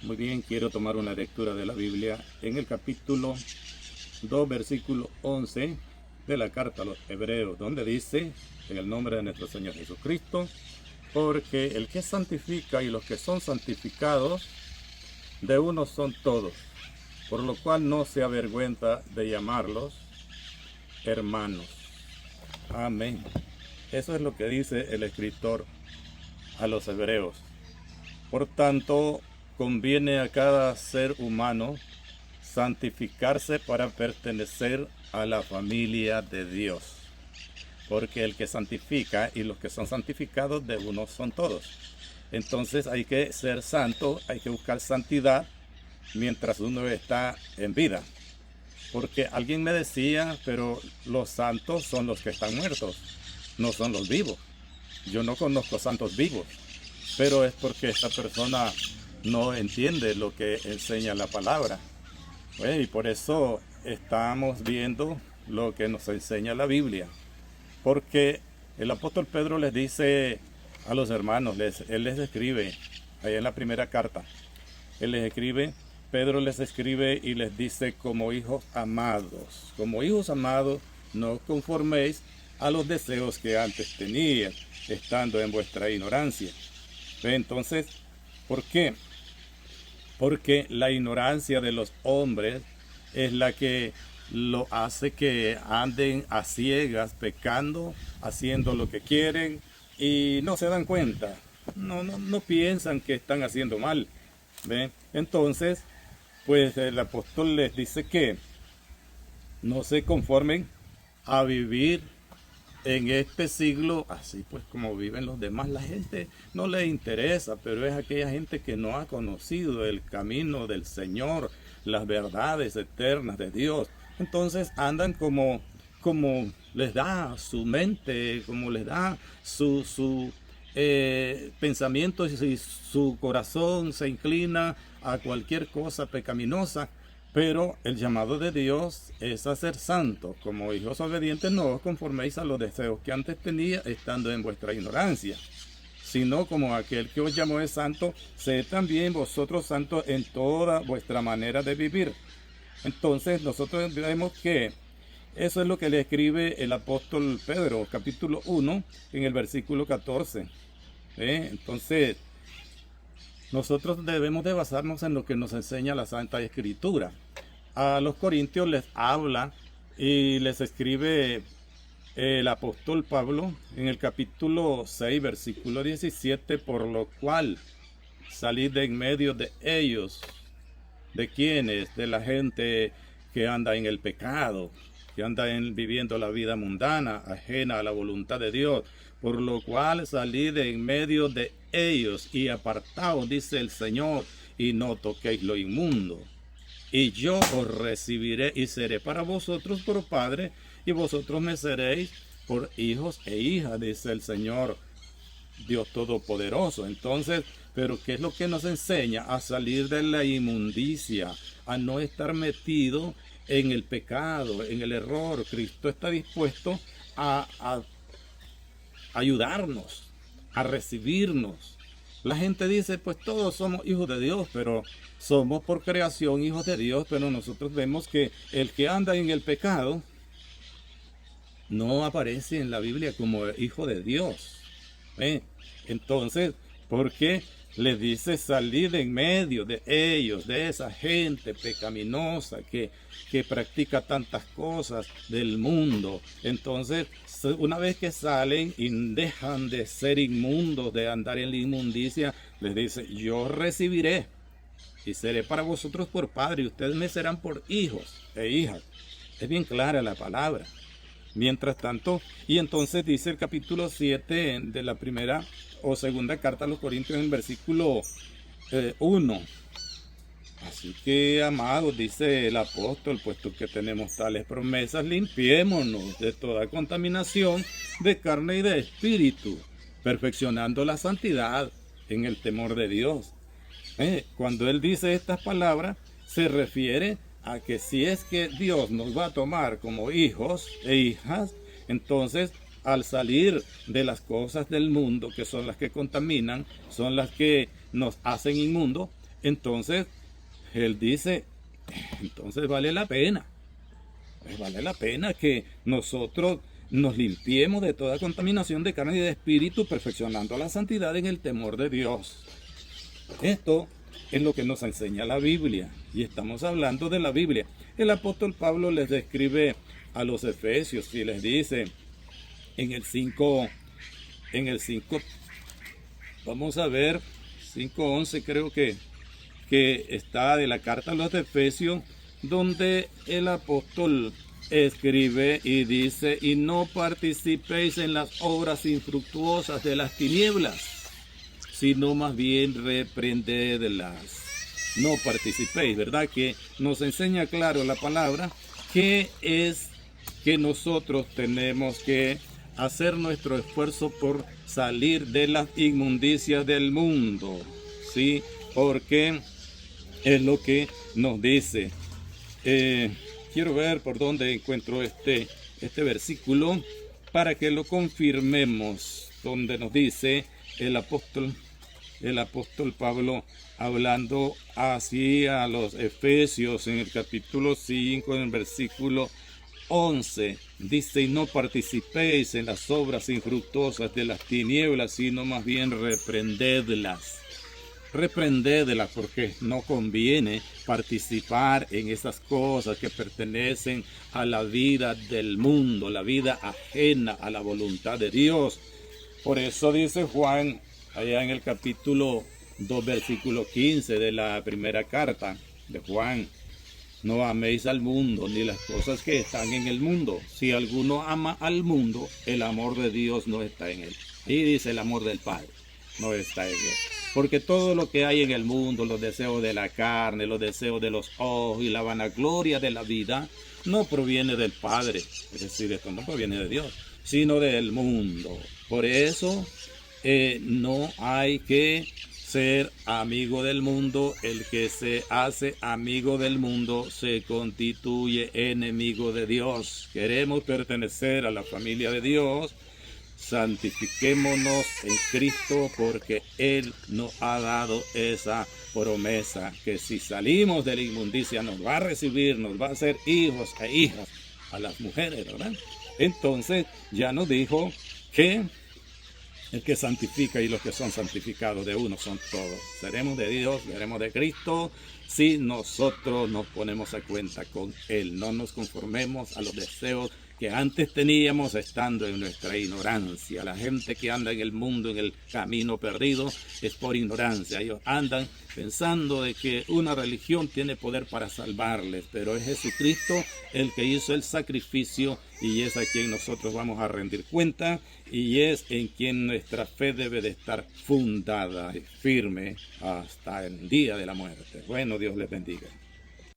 Muy bien, quiero tomar una lectura de la Biblia en el capítulo 2, versículo 11 de la carta a los Hebreos, donde dice, en el nombre de nuestro Señor Jesucristo, porque el que santifica y los que son santificados, de uno son todos, por lo cual no se avergüenza de llamarlos hermanos. Amén. Eso es lo que dice el escritor a los Hebreos. Por tanto, conviene a cada ser humano santificarse para pertenecer a la familia de Dios. Porque el que santifica y los que son santificados de uno son todos. Entonces hay que ser santo, hay que buscar santidad mientras uno está en vida. Porque alguien me decía, pero los santos son los que están muertos, no son los vivos. Yo no conozco santos vivos, pero es porque esta persona no entiende lo que enseña la palabra. Y por eso estamos viendo lo que nos enseña la Biblia. Porque el apóstol Pedro les dice a los hermanos, él les escribe, ahí en la primera carta, Pedro les escribe y les dice: como hijos amados, no os conforméis a los deseos que antes teníais, estando en vuestra ignorancia. Entonces, ¿por qué? Porque la ignorancia de los hombres es la que lo hace que anden a ciegas, pecando, haciendo lo que quieren y no se dan cuenta, no piensan que están haciendo mal. ¿Ven? Entonces, pues el apóstol les dice que no se conformen a vivir en este siglo así pues como viven los demás. La gente no le interesa, pero es aquella gente que no ha conocido el camino del Señor, las verdades eternas de Dios. Entonces andan como les da su mente, como les da su pensamiento, y su corazón se inclina a cualquier cosa pecaminosa. Pero el llamado de Dios es a ser santos. Como hijos obedientes, no os conforméis a los deseos que antes tenía, estando en vuestra ignorancia, sino como aquel que os llamó es santo, sed también vosotros santos en toda vuestra manera de vivir. Entonces nosotros vemos que eso es lo que le escribe el apóstol Pedro, capítulo 1, en el versículo 14. Entonces, nosotros debemos de basarnos en lo que nos enseña la Santa Escritura. A los Corintios les habla y les escribe el apóstol Pablo en el capítulo 6, versículo 17, por lo cual salid de en medio de ellos. ¿De quiénes? De la gente que anda en el pecado, que anda viviendo la vida mundana, ajena a la voluntad de Dios. Por lo cual salid de en medio de ellos y apartaos, dice el Señor, y no toquéis lo inmundo. Y yo os recibiré y seré para vosotros por Padre, y vosotros me seréis por hijos e hijas, dice el Señor Dios Todopoderoso. Entonces, ¿pero qué es lo que nos enseña? A salir de la inmundicia, a no estar metido en el pecado, en el error. Cristo está dispuesto a ayudarnos, a recibirnos. La gente dice, pues todos somos hijos de Dios, pero somos por creación hijos de Dios, pero nosotros vemos que el que anda en el pecado no aparece en la Biblia como hijo de Dios. Entonces, ¿por qué les dice salir en medio de ellos, de esa gente pecaminosa que practica tantas cosas del mundo? Entonces, una vez que salen y dejan de ser inmundos, de andar en la inmundicia, les dice, yo recibiré y seré para vosotros por Padre, y ustedes me serán por hijos e hijas. Es bien clara la palabra. Mientras tanto, y entonces dice el capítulo 7 de la primera o segunda carta a los Corintios, en el versículo 1. Así que, amados, dice el apóstol, puesto que tenemos tales promesas, limpiémonos de toda contaminación de carne y de espíritu, perfeccionando la santidad en el temor de Dios. Cuando él dice estas palabras, se refiere a que si es que Dios nos va a tomar como hijos e hijas, entonces al salir de las cosas del mundo, que son las que contaminan, son las que nos hacen inmundos, Entonces, él dice, entonces vale la pena. Pues vale la pena que nosotros nos limpiemos de toda contaminación de carne y de espíritu, perfeccionando la santidad en el temor de Dios. Esto es lo que nos enseña la Biblia, y estamos hablando de la Biblia. El apóstol Pablo les describe a los efesios y les dice en el 5, vamos a ver, 5:11 creo que está de la carta a los Efesios, donde el apóstol escribe y dice: y no participéis en las obras infructuosas de las tinieblas, sino más bien reprendedlas. No participéis, ¿verdad? Que nos enseña claro la palabra que es que nosotros tenemos que hacer nuestro esfuerzo por salir de las inmundicias del mundo, ¿sí? Porque es lo que nos dice. Quiero ver por dónde encuentro este versículo para que lo confirmemos, donde nos dice el apóstol Pablo, hablando así a los Efesios en el capítulo 5, en el versículo 11, dice: y no participéis en las obras infructuosas de las tinieblas, sino más bien reprendedlas. Reprendedlas, porque no conviene participar en esas cosas que pertenecen a la vida del mundo, la vida ajena a la voluntad de Dios. Por eso dice Juan, allá en el capítulo 2, versículo 15 de la primera carta de Juan: no améis al mundo ni las cosas que están en el mundo. Si alguno ama al mundo, el amor de Dios no está en él. Y dice: el amor del Padre no está en él. Porque todo lo que hay en el mundo, los deseos de la carne, los deseos de los ojos y la vanagloria de la vida, no proviene del Padre. Es decir, esto no proviene de Dios, sino del mundo. Por eso no hay que ser amigo del mundo. El que se hace amigo del mundo se constituye enemigo de Dios. Queremos pertenecer a la familia de Dios. Santifiquémonos en Cristo, porque Él nos ha dado esa promesa, que si salimos de la inmundicia nos va a recibir, nos va a hacer hijos e hijas a las mujeres, ¿verdad? Entonces ya nos dijo que el que santifica y los que son santificados de uno son todos. Seremos de Dios, seremos de Cristo, si nosotros nos ponemos a cuenta con Él. No nos conformemos a los deseos que antes teníamos estando en nuestra ignorancia. La gente que anda en el mundo, en el camino perdido, es por ignorancia. Ellos andan pensando de que una religión tiene poder para salvarles, pero es Jesucristo el que hizo el sacrificio, y es a quien nosotros vamos a rendir cuenta, y es en quien nuestra fe debe de estar fundada y firme hasta el día de la muerte. Bueno, Dios les bendiga.